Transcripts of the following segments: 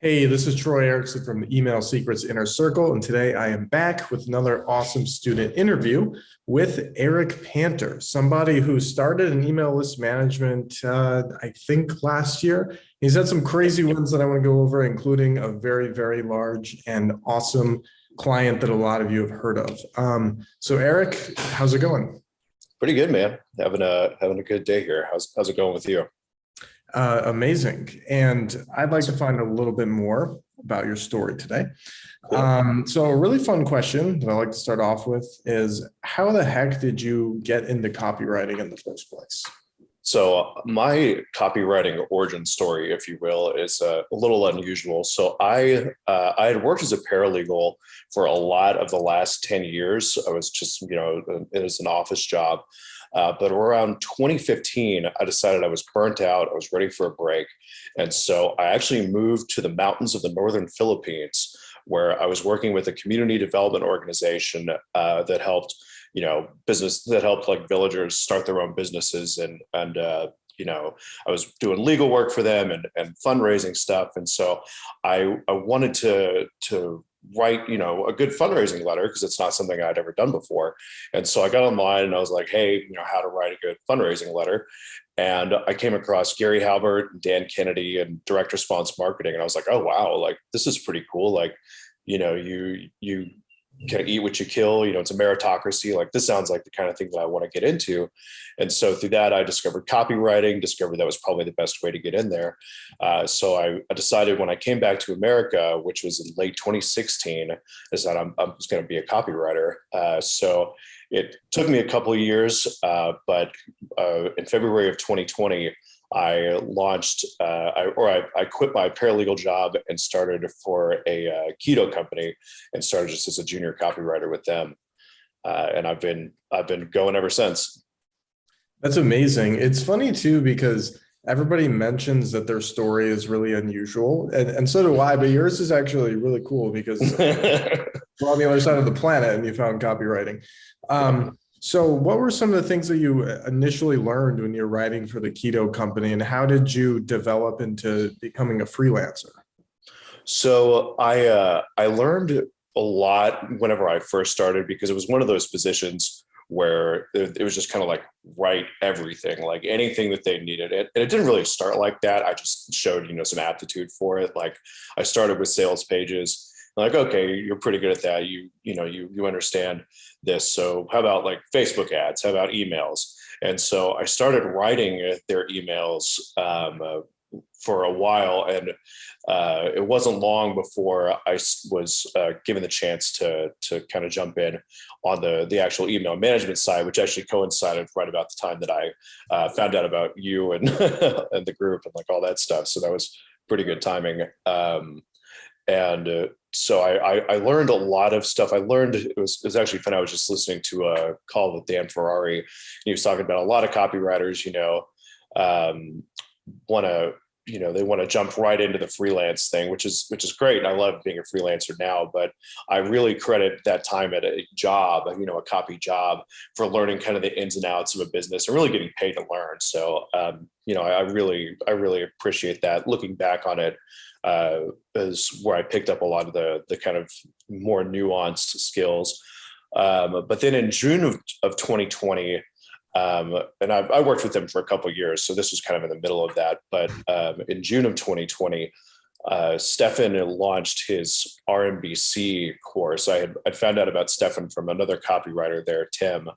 Hey, this is Troy Erickson from the Email Secrets Inner Circle, and today I am back with another awesome student interview with Eric Panter, somebody who started an email list management, I think last year. He's had some crazy ones that I want to go over, including a very, very large and awesome client that a lot of you have heard of. So Eric, how's it going? Pretty good, man. Having a good day here. How's it going with you? Amazing. And I'd like to find a little bit more about your story today. Cool. So a really fun question that I like to start off with is how the heck did you get into copywriting in the first place? So my copywriting origin story, if you will, is a little unusual. So I had worked as a paralegal for a lot of the last 10 years. I was just, it was an office job. But around 2015, I decided I was burnt out. I was ready for a break. And so I actually moved to the mountains of the northern Philippines, where I was working with a community development organization that helped, that helped like villagers start their own businesses. I was doing legal work for them and fundraising stuff. And so I wanted to write, a good fundraising letter because it's not something I'd ever done before. And so I got online and I was like, hey, how to write a good fundraising letter. And I came across Gary Halbert and Dan Kennedy and direct response marketing. And I was like, oh, wow, like this is pretty cool. Like, you kind of eat what you kill, it's a meritocracy. Like this sounds like the kind of thing that I want to get into. And so through that, I discovered copywriting, discovered that was probably the best way to get in there. So I decided when I came back to America, which was in late 2016, is that I'm just going to be a copywriter. So it took me a couple of years, but in February of 2020, I launched, I quit my paralegal job and started for a keto company and started just as a junior copywriter with them. And I've been going ever since. That's amazing. It's funny too, because everybody mentions that their story is really unusual, and so do I, but yours is actually really cool because we're on the other side of the planet and you found copywriting. So what were some of the things that you initially learned when you're writing for the keto company, and how did you develop into becoming a freelancer? So I learned a lot whenever I first started because it was one of those positions where it was just kind of like write everything, like anything that they needed. And it didn't really start like that. I just showed, some aptitude for it. Like I started with sales pages. Like, okay, you're pretty good at that. You understand this. So how about like Facebook ads? How about emails? And so I started writing their emails for a while, and it wasn't long before I was given the chance to kind of jump in on the actual email management side, which actually coincided right about the time that I found out about you and and the group and like all that stuff. So that was pretty good timing. So I learned a lot of stuff. It was actually fun. I was just listening to a call with Dan Ferrari. He was talking about a lot of copywriters, want to, they want to jump right into the freelance thing, which is great. And I love being a freelancer now, but I really credit that time at a job, a copy job, for learning kind of the ins and outs of a business and really getting paid to learn. So, I really appreciate that. Looking back on it, is where I picked up a lot of the kind of more nuanced skills. But then in June of 2020, and I worked with them for a couple of years, so this was kind of in the middle of that. But in June of 2020, Stefan launched his RMBC course. I'd found out about Stefan from another copywriter there, Tim,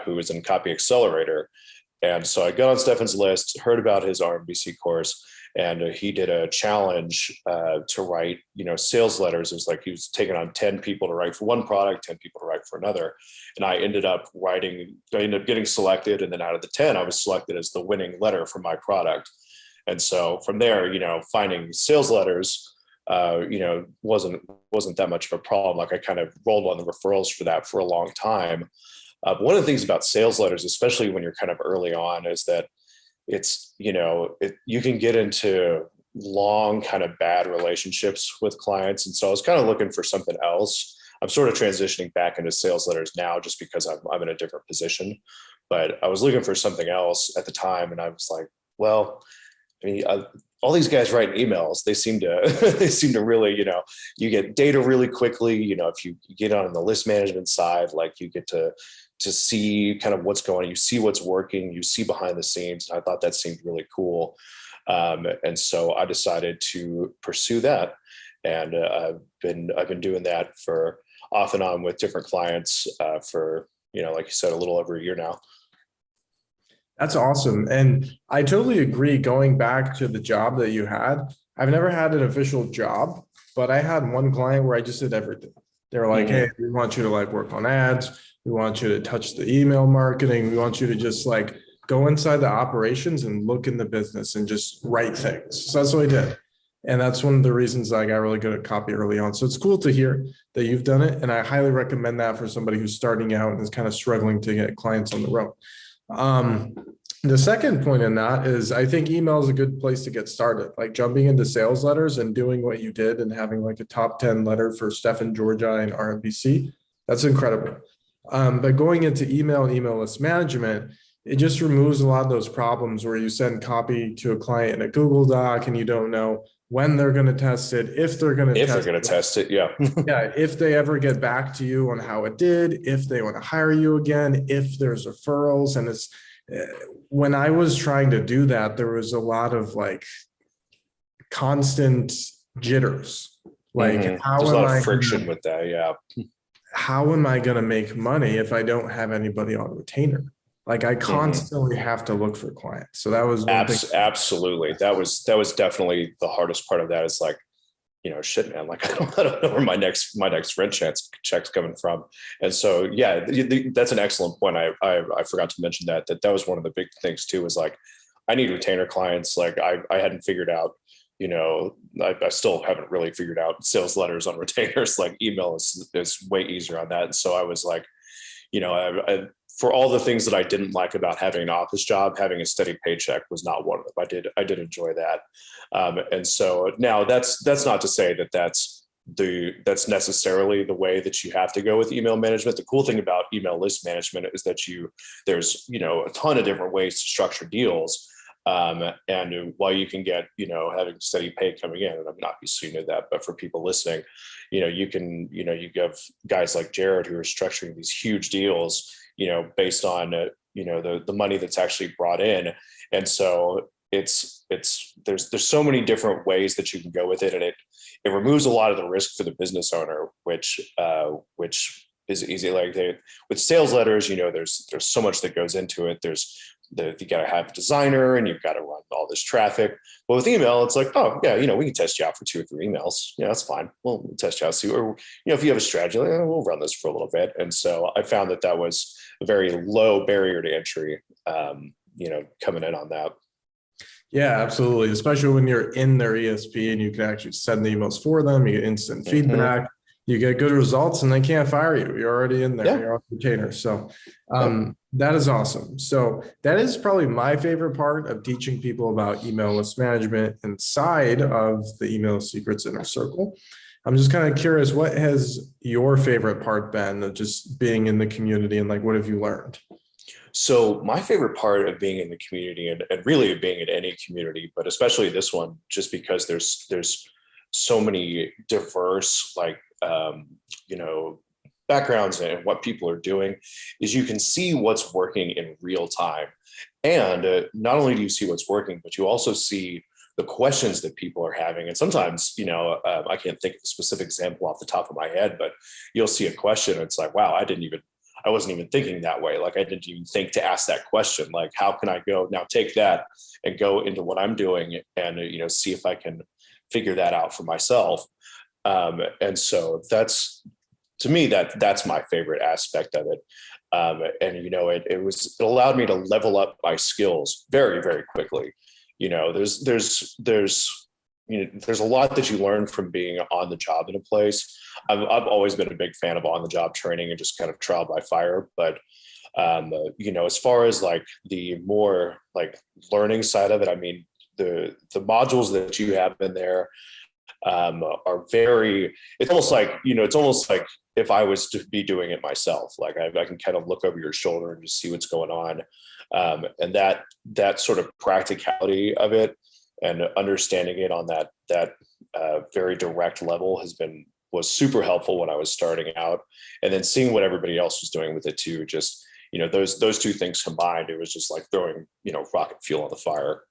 who was in Copy Accelerator. And so I got on Stefan's list, heard about his RMBC course, and he did a challenge to write, sales letters. It was like he was taking on 10 people to write for one product, 10 people to write for another. And I ended up getting selected. And then out of the 10, I was selected as the winning letter for my product. And so from there, finding sales letters, wasn't that much of a problem. Like I kind of rolled on the referrals for that for a long time. But one of the things about sales letters, especially when you're kind of early on, is that it's, you can get into long kind of bad relationships with clients. And so I was kind of looking for something else. I'm sort of transitioning back into sales letters now just because I'm in a different position, but I was looking for something else at the time. And I was like, well, I mean, all these guys writing emails, they seem to they seem to really, you get data really quickly. If you get on the list management side, like you get to see kind of what's going on, you see what's working, you see behind the scenes. And I thought that seemed really cool. And so I decided to pursue that. And I've been doing that for off and on with different clients for, like you said, a little over a year now. That's awesome. And I totally agree. Going back to the job that you had, I've never had an official job, but I had one client where I just did everything. They were like, hey, we want you to like work on ads. We want you to touch the email marketing. We want you to just like go inside the operations and look in the business and just write things. So that's what I did. And that's one of the reasons I got really good at copy early on. So it's cool to hear that you've done it. And I highly recommend that for somebody who's starting out and is kind of struggling to get clients on the road. The second point in that is I think email is a good place to get started, like jumping into sales letters and doing what you did and having like a top 10 letter for Stephen Georgia and RMBC. That's incredible. But going into email and email list management, it just removes a lot of those problems where you send copy to a client in a Google Doc and you don't know when they're going to test it, if they're going to test it. Yeah. Yeah. If they ever get back to you on how it did, if they want to hire you again, if there's referrals. And it's when I was trying to do that, there was a lot of like constant jitters. Like there's a lot of friction with that. Yeah. How am I going to make money if I don't have anybody on retainer? Like I constantly have to look for clients. So that was absolutely. That was definitely the hardest part of that. Is like, shit, man, like I don't know where my next rent check's coming from. And so, yeah, that's an excellent point. I forgot to mention that was one of the big things too, is like, I need retainer clients. Like I hadn't figured out, I still haven't really figured out sales letters on retainers. Like email is way easier on that. And so I was like, for all the things that I didn't like about having an office job, having a steady paycheck was not one of them. I did enjoy that. And so now that's not to say that that's necessarily the way that you have to go with email management. The cool thing about email list management is that there's a ton of different ways to structure deals. And while you can get, having steady pay coming in, and I'm not obviously know that, but for people listening, you have guys like Jared who are structuring these huge deals, based on, the money that's actually brought in. And so there's so many different ways that you can go with it. And it removes a lot of the risk for the business owner, which is easy. Like with sales letters, there's so much that goes into it. You got to have a designer and you've got to run all this traffic. But with email, it's like, oh yeah, we can test you out for 2 or 3 emails. Yeah, that's fine. We'll test you out. See, or if you have a strategy, like, we'll run this for a little bit. And so I found that was a very low barrier to entry. Coming in on that. Yeah, absolutely. Especially when you're in their ESP and you can actually send the emails for them. You get instant feedback. You get good results, and they can't fire you. You're already in there. Yeah. You're on retainer. So that is awesome. So that is probably my favorite part of teaching people about email list management inside of the email secrets inner circle. I'm just kind of curious, what has your favorite part been of just being in the community, and like, what have you learned? So my favorite part of being in the community, and really of being in any community, but especially this one, just because there's so many diverse, like, backgrounds and what people are doing, is you can see what's working in real time. And not only do you see what's working, but you also see the questions that people are having. And sometimes, I can't think of a specific example off the top of my head, but you'll see a question and it's like, wow, I wasn't even thinking that way. Like I didn't even think to ask that question. Like, how can I go now, take that and go into what I'm doing and, see if I can figure that out for myself. And so to me, that's my favorite aspect of it. And, it allowed me to level up my skills very, very quickly. There's a lot that you learn from being on the job in a place. I've always been a big fan of on the job training and just kind of trial by fire. But, as far as like the more like learning side of it, I mean, the modules that you have in there are very, it's almost like if I was to be doing it myself, like I can kind of look over your shoulder and just see what's going on. And that sort of practicality of it and understanding it on that very direct level was super helpful when I was starting out. And then seeing what everybody else was doing with it too, just, those two things combined, it was just like throwing, rocket fuel on the fire.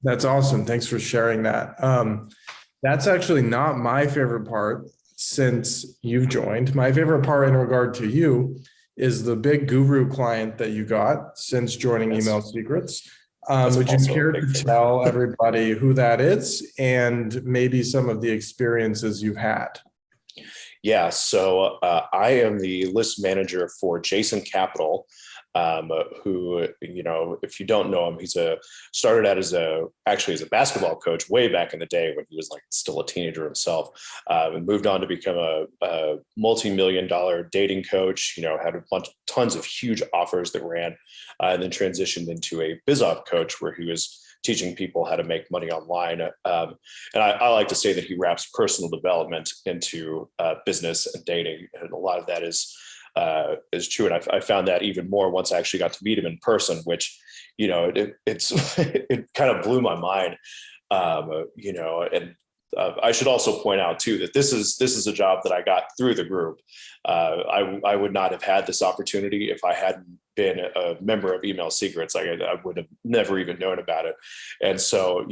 That's awesome. Thanks for sharing that. That's actually not my favorite part since you've joined. My favorite part in regard to you is the big guru client that you got since joining Email Secrets. Would you care to tell everybody who that is and maybe some of the experiences you've had? Yeah, so I am the list manager for Jason Capital, who, if you don't know him, started out as a basketball coach way back in the day when he was like still a teenager himself, and moved on to become a multi-million-dollar dating coach, had tons of huge offers that ran, and then transitioned into a biz op coach where he was teaching people how to make money online. And I like to say that he wraps personal development into business and dating. And a lot of that is true. And I found that even more once I actually got to meet him in person, which, it kind of blew my mind. And I should also point out too, that this is a job that I got through the group. I would not have had this opportunity if I hadn't been a member of Email Secrets. I would have never even known about it. And so,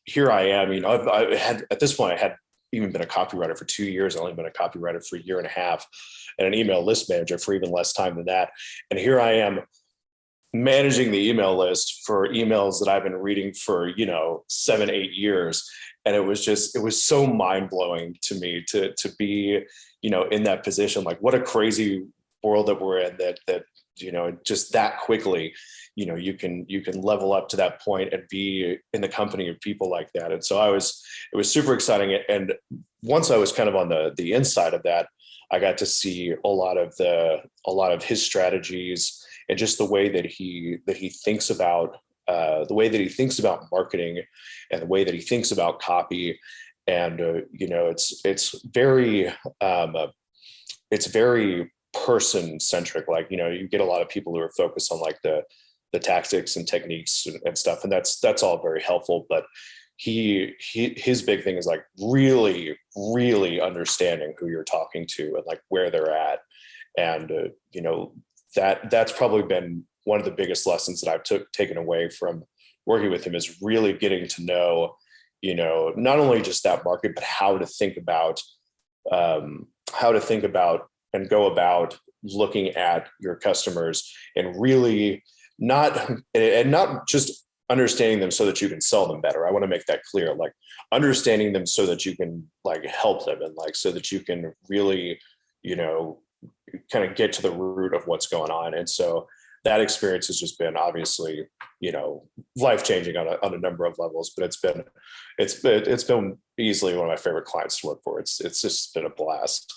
here I am, I had, at this point, I had even been a copywriter for 2 years. I've only been a copywriter for a year and a half, and an email list manager for even less time than that. And here I am managing the email list for emails that I've been reading for, 7-8 years. And it was so mind blowing to me to be, in that position. Like, what a crazy world that we're in, that just that quickly, you can level up to that point and be in the company of people like that. And so it was super exciting. And once I was kind of on the inside of that, I got to see a lot of his strategies and just the way that he thinks about marketing and the way that he thinks about copy. And it's very person centric. Like, you get a lot of people who are focused on like the tactics and techniques and stuff, and that's all very helpful. But his big thing is like really, really understanding who you're talking to and like where they're at. And that's probably been one of the biggest lessons that I've taken away from working with him, is really getting to know, not only just that market, but how to think about and go about looking at your customers, and really not just understanding them so that you can sell them better. I want to make that clear, like understanding them so that you can like help them, and like so that you can really, kind of get to the root of what's going on. And so that experience has just been obviously, life-changing on a number of levels, but it's been easily one of my favorite clients to work for. It's just been a blast.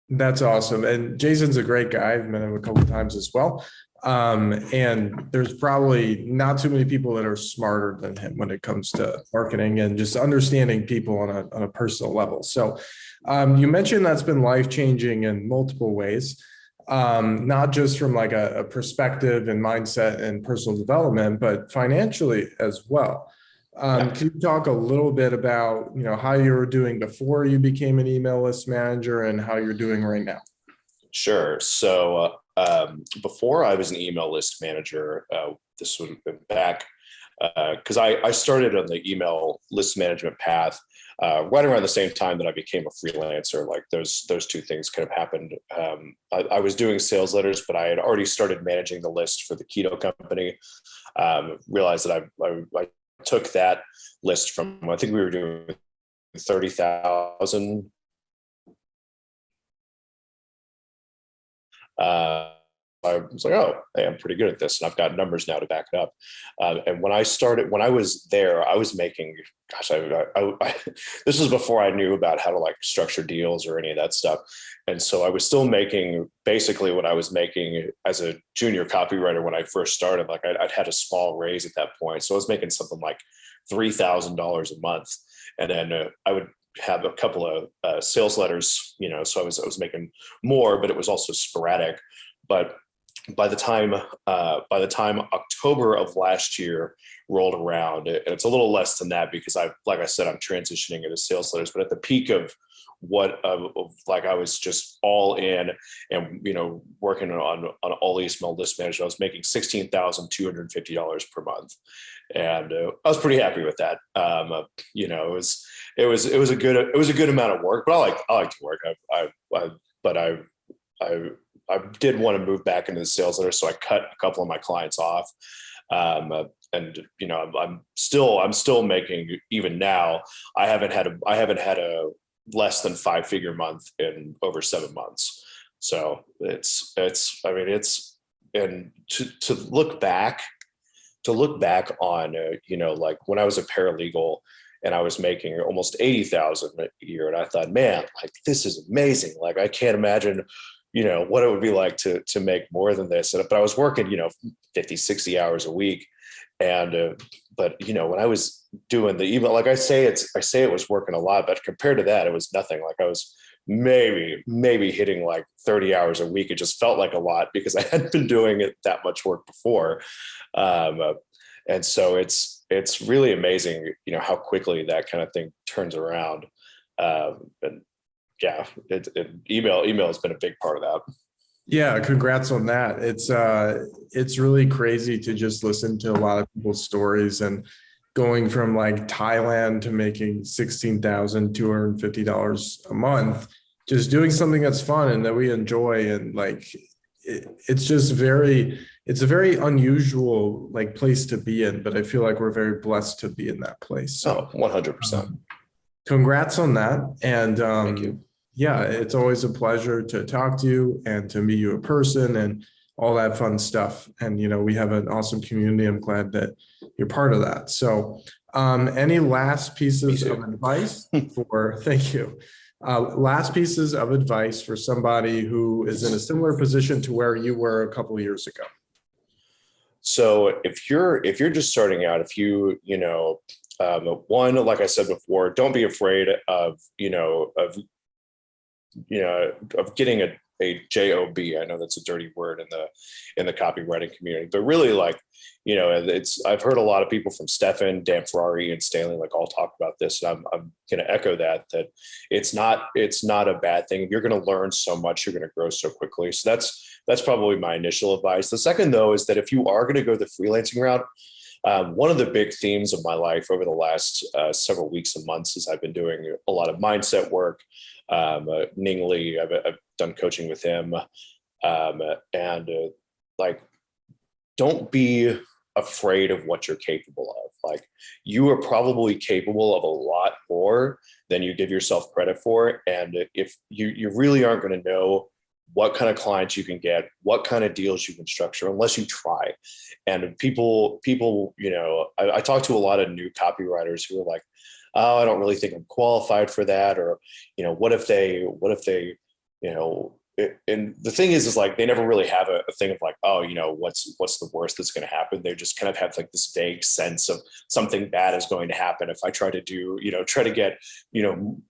That's awesome. And Jason's a great guy. I've met him a couple of times as well. And there's probably not too many people that are smarter than him when it comes to marketing and just understanding people on a personal level. So you mentioned that's been life-changing in multiple ways, not just from like a perspective and mindset and personal development, but financially as well. Can you talk a little bit about, how you were doing before you became an email list manager and how you're doing right now? Sure. So before I was an email list manager, this would have been back because I started on the email list management path right around the same time that I became a freelancer. Like those two things kind of happened. I was doing sales letters, but I had already started managing the list for the keto company. Realized that I took that list from, I think we were doing 30,000. I was like, oh, hey, I'm pretty good at this, and I've got numbers now to back it up. And when I was there, I was making, gosh, this was before I knew about how to like structure deals or any of that stuff. And so I was still making basically what I was making as a junior copywriter when I first started. Like I'd had a small raise at that point, so I was making something like $3,000 a month, and then I would have a couple of sales letters, so I was making more, but it was also sporadic. But by the time October of last year rolled around, and it's a little less than that because like I said, I'm transitioning into sales letters, but at the peak of like I was just all in and, working on all email list management, I was making $16,250 per month. And I was pretty happy with that. It was a good amount of work, but I like to work. I did want to move back into the sales letter, so I cut a couple of my clients off. And I'm still making, even now, I haven't had a less than 5-figure month in over 7 months. So and to look back on, like when I was a paralegal and I was making almost 80,000 a year, and I thought, man, like this is amazing. Like I can't imagine, what it would be like to make more than this. But I was working, 50, 60 hours a week. And, but when I was doing the email, like I say it was working a lot, but compared to that, it was nothing. Like I was maybe hitting like 30 hours a week. It just felt like a lot because I hadn't been doing it that much work before. And so it's really amazing, how quickly that kind of thing turns around. And yeah, email has been a big part of that. Yeah, congrats on that. It's really crazy to just listen to a lot of people's stories and going from like Thailand to making $16,250 a month, just doing something that's fun and that we enjoy. And like, it's a very unusual like place to be in, but I feel like we're very blessed to be in that place. So 100%. Congrats on that. And Thank you. yeah, it's always a pleasure to talk to you and to meet you in person and all that fun stuff. And, we have an awesome community. I'm glad that you're part of that. So any last pieces of advice thank you. Last pieces of advice for somebody who is in a similar position to where you were a couple of years ago. So if you're just starting out, if one, like I said before, don't be afraid of getting a job. I know that's a dirty word in the copywriting community, but really like, I've heard a lot of people from Stefan, Dan Ferrari, and Stanley, like all talk about this. And I'm going to echo that it's not a bad thing. You're going to learn so much. You're going to grow so quickly. So that's probably my initial advice. The second though, is that if you are going to go the freelancing route, one of the big themes of my life over the last several weeks and months is I've been doing a lot of mindset work. Ning Lee, I've done coaching with him. Like, don't be afraid of what you're capable of. Like, you are probably capable of a lot more than you give yourself credit for. And if you really aren't going to know what kind of clients you can get, what kind of deals you can structure unless you try. And people, I talk to a lot of new copywriters who are like, oh, I don't really think I'm qualified for that. Or, what if they, and the thing is like, they never really have a thing of like, oh, what's the worst that's going to happen? They just kind of have like this vague sense of something bad is going to happen if I try to get,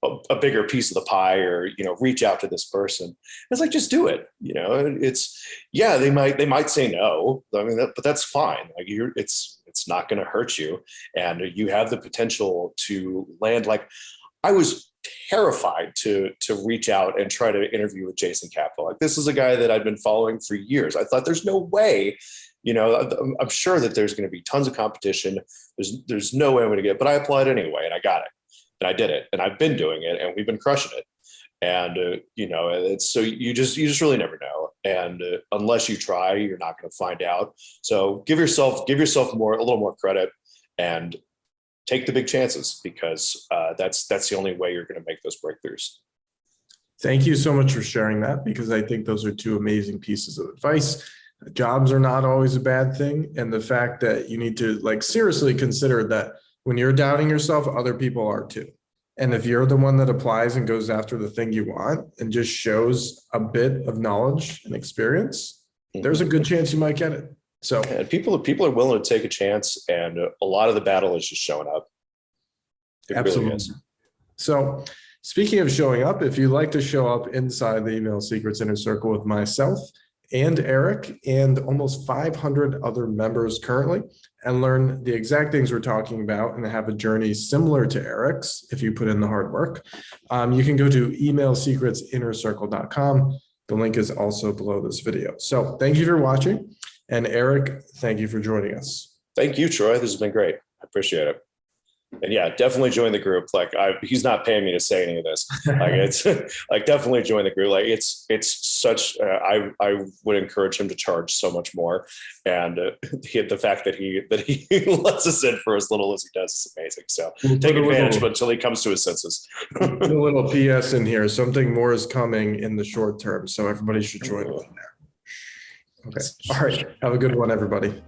a bigger piece of the pie or, reach out to this person. It's like, just do it. They might say no. I mean, but that's fine. Like it's not going to hurt you. And you have the potential to land. Like I was terrified to reach out and try to interview with Jason Capital. Like this is a guy that I've been following for years. I thought there's no way, I'm sure that there's going to be tons of competition. There's no way I'm going to get it, but I applied anyway and I got it and I did it and I've been doing it and we've been crushing it. And, it's so you just really never know. And unless you try, you're not going to find out. So give yourself a little more credit and take the big chances because that's the only way you're going to make those breakthroughs. Thank you so much for sharing that, because I think those are two amazing pieces of advice. Jobs are not always a bad thing. And the fact that you need to like seriously consider that when you're doubting yourself, other people are too. And if you're the one that applies and goes after the thing you want and just shows a bit of knowledge and experience, there's a good chance you might get it. So and people are willing to take a chance, and a lot of the battle is just showing up. It absolutely really is. So speaking of showing up, if you'd like to show up inside the Email Secrets Inner Circle with myself and Eric and almost 500 other members currently and learn the exact things we're talking about and have a journey similar to Eric's if you put in the hard work. You can go to emailsecretsinnercircle.com. The link is also below this video. So thank you for watching. And Eric, thank you for joining us. Thank you, Troy. This has been great. I appreciate it. And yeah, definitely join the group. Like he's not paying me to say any of this. Like it's like definitely join the group. Like it's such. I would encourage him to charge so much more. And the fact that he lets us in for as little as he does is amazing. So take advantage, but until he comes to his senses. Put a little PS in here. Something more is coming in the short term, so everybody should join us there. Okay. All right. Have a good one, everybody.